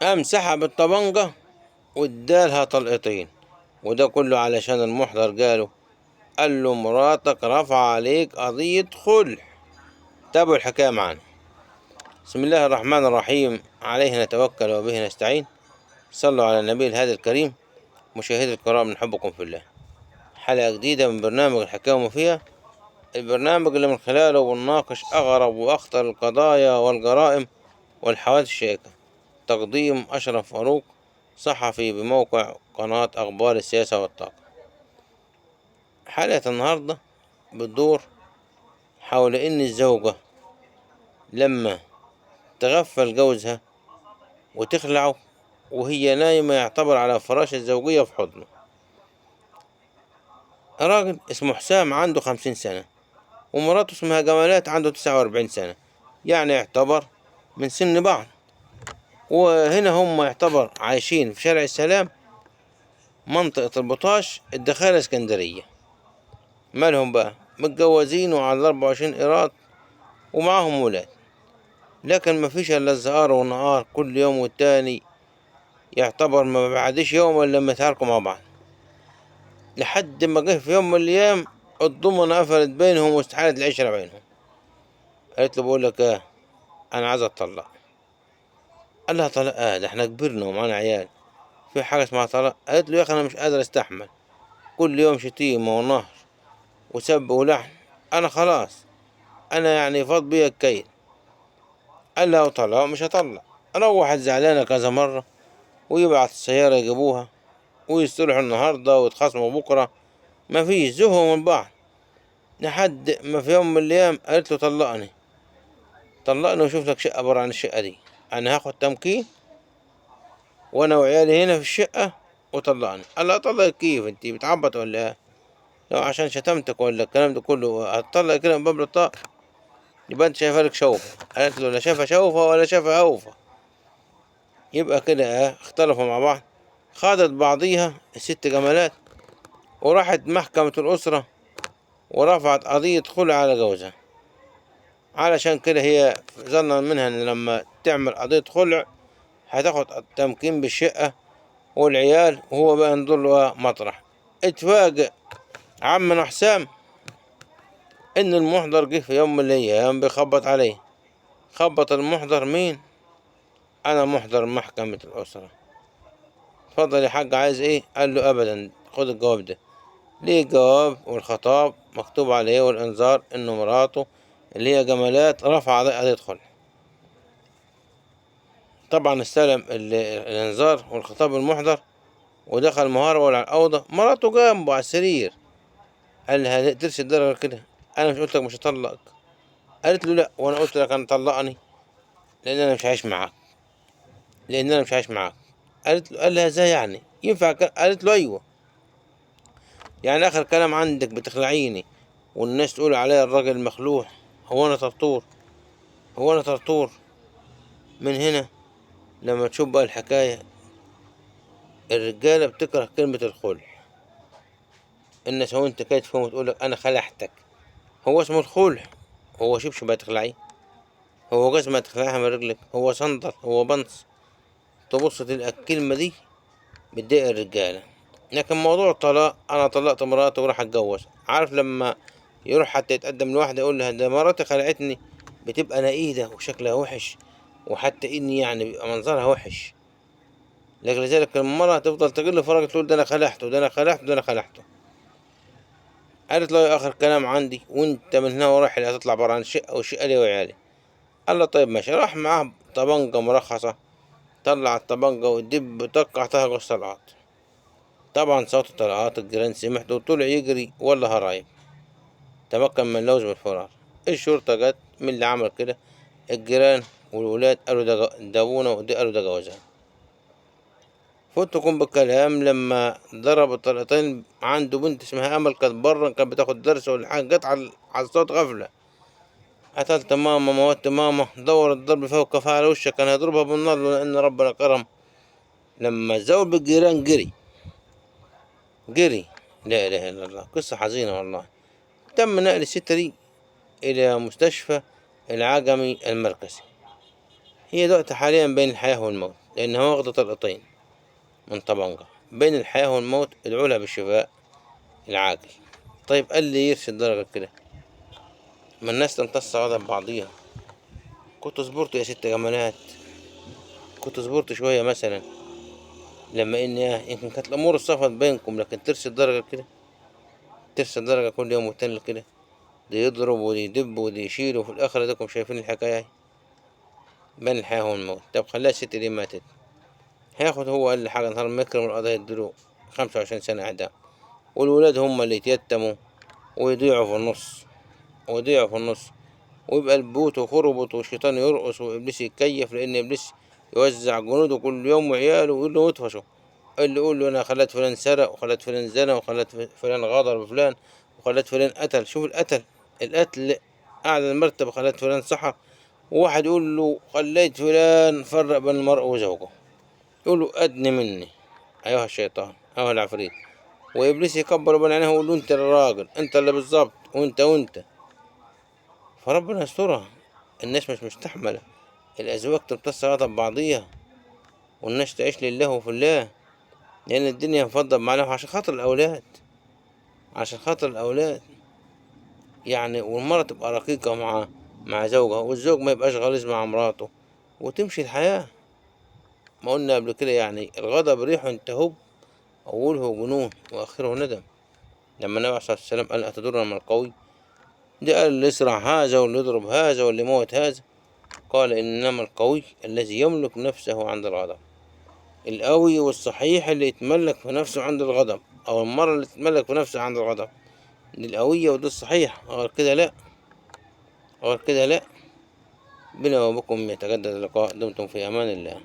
قام سحب الطبنجة وادالها طلقتين، وده كله علشان المحضر قال له مراتك رفع عليك قضية خلع. تابعوا الحكاية معانا. بسم الله الرحمن الرحيم، عليه نتوكل وبه نستعين. صلوا على النبي الهادي الكريم. مشاهدي الكرام، نحبكم في الله. حلقة جديدة من برنامج الحكاية وما فيها، البرنامج اللي من خلاله بنناقش أغرب وأخطر القضايا والجرائم والحوادث الشائكة. تقديم أشرف فاروق، صحفي بموقع قناة أخبار السياسة والطاقة. حلقة النهاردة بتدور حول إن الزوجة لما تغفل جوزها وتخلعه وهي نايمة يعتبر على فراش الزوجية في حضنه. راجل اسمه حسام عنده 50 سنة، ومراته اسمها جمالات عنده 49 سنة، يعني يعتبر من سن بعض. وهنا هم يعتبر عايشين في شارع السلام، منطقة البطاش، الدخالة اسكندرية. مالهم بقى؟ متجوزين وعلى 24 قيراط ومعاهم ولاد، لكن مفيش إلا الزهار والنهار كل يوم والتاني. يعتبر ما بعدش يوم إلا لما يتهاركوا مع بعض، لحد ما جه في يوم من الأيام الضمنة قفلت بينهم واستحالت العشرة بينهم. قالت له بقول لك ايه، أنا عايز أتطلق. قال لها طلاق؟ ده احنا كبرنا ومعانا عيال، في حاجة اسمها طلاق؟ قالت له يا أخي أنا مش قادر أستحمل كل يوم شتيمة ونهر وسب ولحن، أنا خلاص، أنا يعني فاض بيا الكيل. قال لها طلاق مش هطلق. روحت زعلانة كذا مرة، ويبعت السيارة يجيبوها ويصطلحوا النهاردة ويتخاصموا بكرة، مفيش، زهقوا من بعض. لحد ما في يوم من الأيام قالت له طلقني، طلقني وشوف لك شقة برا عن الشقة دي، أنا هاخد تمكين وأنا وعيالي هنا في الشقة وطلقني. قال لها أطلق كيف؟ أنت بتعبط ولا إيه؟ لو عشان شتمتك ولا الكلام ده كله هتطلق كده من باب الطاق؟ يبقى أنت شايفها لك شوفة. قالت له لا شافها شوفة ولا شافها هوفة. يبقى كده اختلفوا مع بعض. خدت بعضيها الست جمالات وراحت محكمة الأسرة ورفعت قضية خلع على جوزها. علشان كده هي ظنا منها ان لما تعمل قضية خلع هتاخد التمكين بالشقة والعيال، وهو بقى ينظر له مطرح. اتفاجئ عمنا حسام ان المحضر جه في يوم من الايام بيخبط عليه. خبط المحضر، مين؟ انا محضر محكمة الأسرة. اتفضل يا حاج، عايز ايه؟ قال له ابدا، خد الجواب ده. ليه جواب والخطاب مكتوب عليه والانذار انه مراته اللي هي جمالات رفع قضية خلع. طبعا استلم الانذار والخطاب المحضر ودخل مهارول على الأوضة. مراته جنبه على السرير. قال لها ترسي الدرجة كده، أنا مش قلت لك مش هطلقك؟ قالت له لا، وأنا قلت لك أنا طلقني لأن أنا مش عايش معاك، لأن أنا مش عايش معاك. قال لها ازاي يعني ينفع قالت له أيوه، يعني آخر كلام عندك بتخلعيني والناس تقول عليا الراجل مخلوع؟ هو أنا طرطور؟ هو أنا طرطور؟ من هنا لما تشوف بقى الحكاية، الرجالة بتكره كلمة الخلع. الناس هو انت كده تفهم وتقول لك انا خلعتك. هو اسمه الخلع؟ هو شبشب هتخلعيه؟ هو جزمة هتخلعها من رجلك؟ هو صندل؟ هو بنص؟ تبص تلقى الكلمة دي بتضايق الرجالة. لكن موضوع الطلاق، انا طلقت مراتي وراح اتجوز، عارف لما يروح حتى يتقدم لواحدة يقول لها ده مراتي خلعتني، بتبقى نقيدة وشكلها وحش، وحتى اني يعني بيبقى منظرها وحش. لكن لذلك المرة تفضل تقول فرجة تقول ده انا خلعته، ده انا خلعته، ده انا خلعته. قالت له آخر كلام عندي، وانت من هنا ورايح اللي هتطلع برا عن الشقة والشقة لي وعيالي. قال له طيب ماشي. راح معاه طبنجة مرخصة، طلع الطبنجة والدب طق اعطاها جوز طلقات. طبعا صوت الطلقات الجيران سمعته وطلع يجري ولا هرايب. تمكن من اللوز بالفرار. الشرطة جت من اللي عمل كده. الجيران والولاد قالوا ده ابونا، ودي قالوا ده جوزها. فوتكم بالكلام لما ضرب الطلقتين عنده بنت اسمها امل، كانت بره، كانت بتاخد درس ولا حاجه، جت على الصوت غفله. قتلت ماما، موتت ماما، دور الضرب فوق كفاها على وشك، كان هيضربها بالنار لان ربنا كرم. لما زود بالجيران جري. لا اله الا الله، قصه حزينه والله. تم نقل الست دي الى مستشفى العجمي المركزي. هي دلوقتي حاليا بين الحياه والموت. لأنها واخدة طلقتين من طبنجة. بين الحياة والموت ادعوا لها بالشفاء العاجل. طيب قال لي يرشد درجة كده، ما الناس تمتص غضب بعضيها. كنت صبرت يا ست جمالات، كنت صبرت شوية مثلا، لما يمكن كانت الأمور الصفت بينكم، لكن ترسل درجة كده، ترسل درجة كل يوم والتاني كده، دي يضرب ودي يدب ودي يشيل، وفي الآخر اديكم شايفين الحكاية بين الحياة والموت. طب خليها الست دي ماتت، هياخد هو أقل حاجة نهار ما يكرم القضاء يديله 25 سنة إعدام، والولاد هم اللي يتيتموا ويضيعوا في النص، ويضيعوا في النص، ويبقى البيوت وخربط والشيطان يرقص وإبليس يتكيف، لأن إبليس يوزع جنوده كل يوم وعياله ويقول له اطفشوا، اللي يقول له أنا خلت فلان سرق وخلت فلان زنى وخلت فلان غدر بفلان وخلت فلان قتل. شوف القتل أعلى المرتبة، خلت فلان سحر. وواحد يقول له خليت فلان فرق بين المرء وزوجه، يقول له أدني مني أيها الشيطان أيها العفريت. وإبليس يكبر بين عينيه ويقول له أنت الراجل، أنت اللي بالظبط، وأنت. فربنا يسترها. الناس مش مستحملة، الأزواج تمتص غضب بعضيها، والناس تعيش لله وفي الله، لأن الدنيا مفضل معانا عشان خاطر الأولاد، عشان خاطر الأولاد يعني. والمرة تبقى رقيقة مع زوجها، والزوج ما يبقاش غليظ مع مراته، وتمشي الحياة. ما قلنا قبل كده يعني الغضب ريح تهب، أوله جنون وآخره ندم. لما النبي عليه الصلاة والسلام قال أتدرون من القوي، ده قال اللي يسرع هذا واللي يضرب هذا واللي يموت هذا. قال إنما القوي الذي يملك نفسه عند الغضب. القوي والصحيح اللي يتملك في نفسه عند الغضب، أو المرة اللي تتملك في نفسها عند الغضب، دي القوية ودي الصحيح. غير كده لأ، غير كده لأ. بنا وبكم يتجدد اللقاء، دمتم في أمان الله.